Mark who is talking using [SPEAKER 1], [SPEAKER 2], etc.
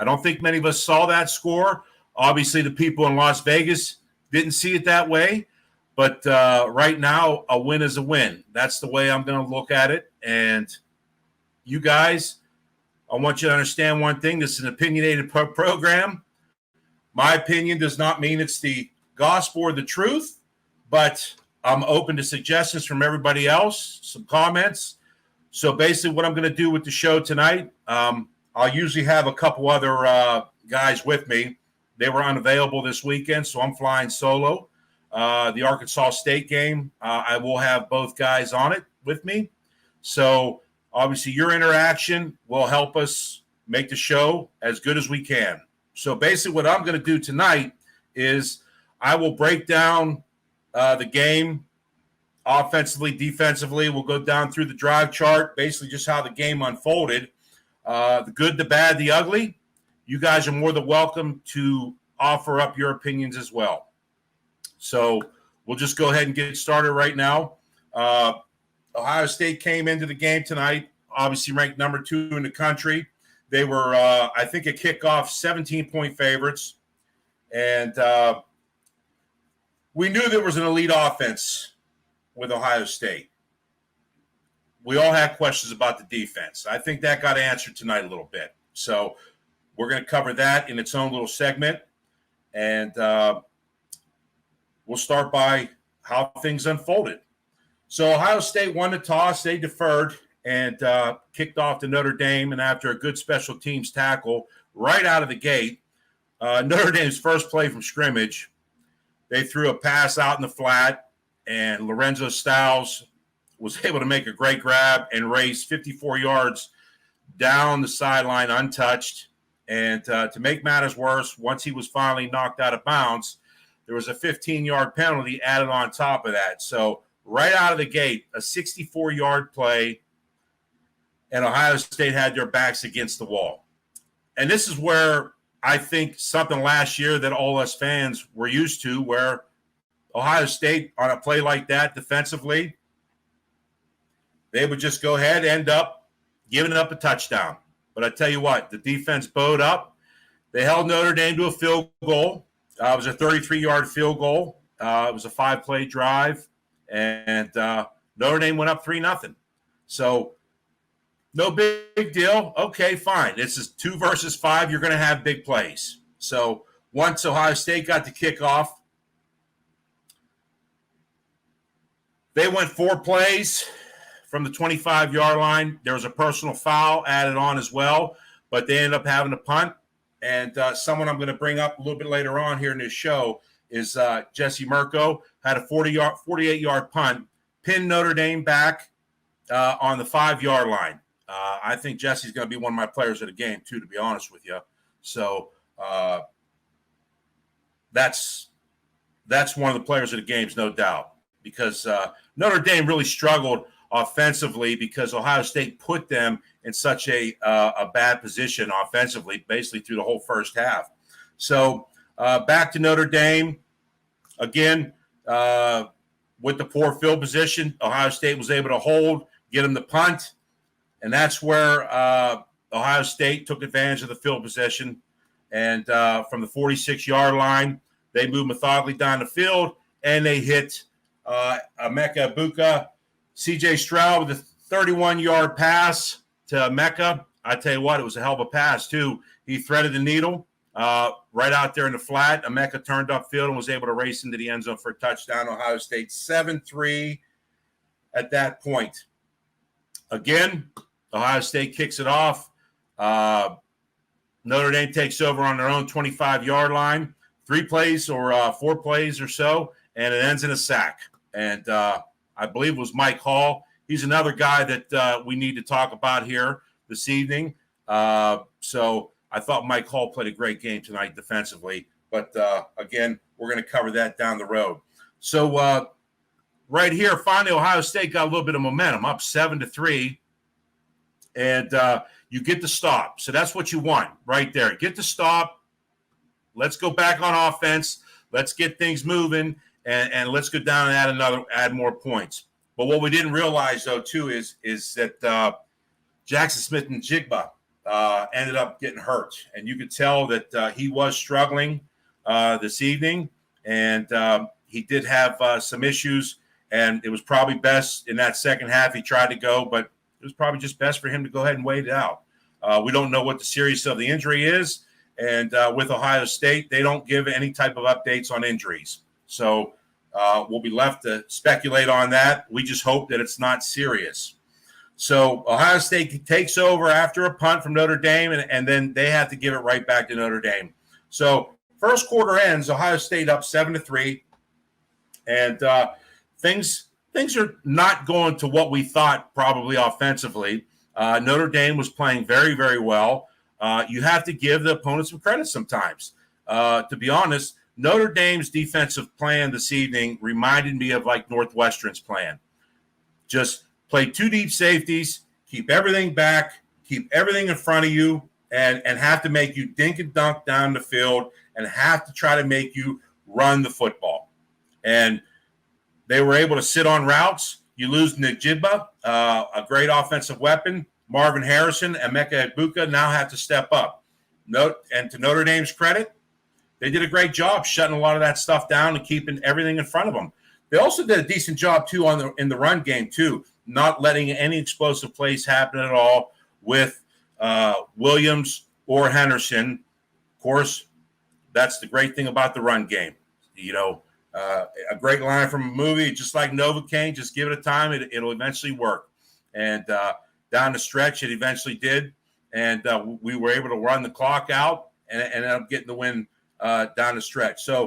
[SPEAKER 1] don't think many of us saw that score. Obviously, the people in Las Vegas didn't see it that way. But right now, a win is a win. That's the way I'm going to look at it. And you guys, I want you to understand one thing. This is an opinionated program. My opinion does not mean it's the gospel or the truth, but I'm open to suggestions from everybody else, some comments. So basically what I'm going to do with the show tonight, I'll usually have a couple other guys with me. They were unavailable this weekend, so I'm flying solo. The Arkansas State game, I will have both guys on it with me. So obviously your interaction will help us make the show as good as we can. So basically what I'm going to do tonight is I will break down the game offensively, defensively. We'll go down through the drive chart, basically just how the game unfolded. The good, the bad, the ugly. You guys are more than welcome to offer up your opinions as well. So we'll just go ahead and get started right now. Ohio State came into the game tonight, obviously ranked number 2 in the country. They were, I think, a kickoff 17-point favorites. And we knew there was an elite offense with Ohio State. We all had questions about the defense. I think that got answered tonight a little bit. So we're going to cover that in its own little segment. And we'll start by how things unfolded. So Ohio State won the toss. They deferred and kicked off to Notre Dame. And after a good special teams tackle right out of the gate, Notre Dame's first play from scrimmage, they threw a pass out in the flat, and Lorenzo Styles was able to make a great grab and race 54 yards down the sideline untouched. And to make matters worse, once he was finally knocked out of bounds, there was a 15-yard penalty added on top of that. So right out of the gate, a 64-yard play, and Ohio State had their backs against the wall. And this is where I think something last year that all us fans were used to, where Ohio State on a play like that defensively, they would just go ahead, end up giving up a touchdown. But I tell you what, the defense bowed up. They held Notre Dame to a field goal. It was a 33-yard field goal. It was a 5-play drive. And Notre Dame went up 3-0. So no big deal. Okay, fine. This is 2 versus 5. You're going to have big plays. So once Ohio State got the kickoff, they went 4 plays from the 25-yard line. There was a personal foul added on as well, but they ended up having to punt. And someone I'm going to bring up a little bit later on here in this show is Jesse Mirko, had a 48-yard punt, pinned Notre Dame back on the 5-yard line. I think Jesse's going to be one of my players of the game, too, to be honest with you. So that's one of the players of the games, no doubt, because Notre Dame really struggled offensively because Ohio State put them in such a bad position offensively, basically through the whole first half. So back to Notre Dame. Again, with the poor field position, Ohio State was able to hold, get them the punt, and that's where Ohio State took advantage of the field position. And from the 46-yard line, they moved methodically down the field, and they hit Emeka Egbuka. C.J. Stroud with a 31-yard pass to Emeka. I tell you what, it was a hell of a pass, too. He threaded the needle right out there in the flat. Emeka turned upfield and was able to race into the end zone for a touchdown. Ohio State 7-3 at that point. Again, Ohio State kicks it off. Notre Dame takes over on their own 25-yard line. 3 plays or 4 plays or so, and it ends in a sack. And I believe it was Mike Hall. He's another guy that we need to talk about here this evening. So I thought Mike Hall played a great game tonight defensively. But, again, we're going to cover that down the road. So right here, finally, Ohio State got a little bit of momentum, up 7-3. And you get the stop. So that's what you want right there. Get the stop. Let's go back on offense. Let's get things moving. And let's go down and add more points. But what we didn't realize, though, too, is that Jackson Smith and Jigba ended up getting hurt. And you could tell that he was struggling this evening, and he did have some issues, and it was probably best in that second half he tried to go, but it was probably just best for him to go ahead and wait it out. We don't know what the seriousness of the injury is, and with Ohio State, they don't give any type of updates on injuries. So we'll be left to speculate on that. We just hope that it's not serious. So Ohio State takes over after a punt from Notre Dame, and then they have to give it right back to Notre Dame. So first quarter ends, Ohio State up 7-3, and things are not going to what we thought probably offensively. Notre Dame was playing very, very well. You have to give the opponents some credit sometimes. To be honest, Notre Dame's defensive plan this evening reminded me of like Northwestern's plan. Just play two deep safeties, keep everything back, keep everything in front of you, and have to make you dink and dunk down the field and have to try to make you run the football. And they were able to sit on routes. You lose Njigba, a great offensive weapon. Marvin Harrison and Emeka Egbuka now have to step up. And to Notre Dame's credit, they did a great job shutting a lot of that stuff down and keeping everything in front of them. They also did a decent job, too, in the run game, too, not letting any explosive plays happen at all with Williams or Henderson. Of course, that's the great thing about the run game. You know, a great line from a movie, just like Novocaine, just give it a time, it'll eventually work. And down the stretch, it eventually did. And we were able to run the clock out and ended up getting the win down the stretch. So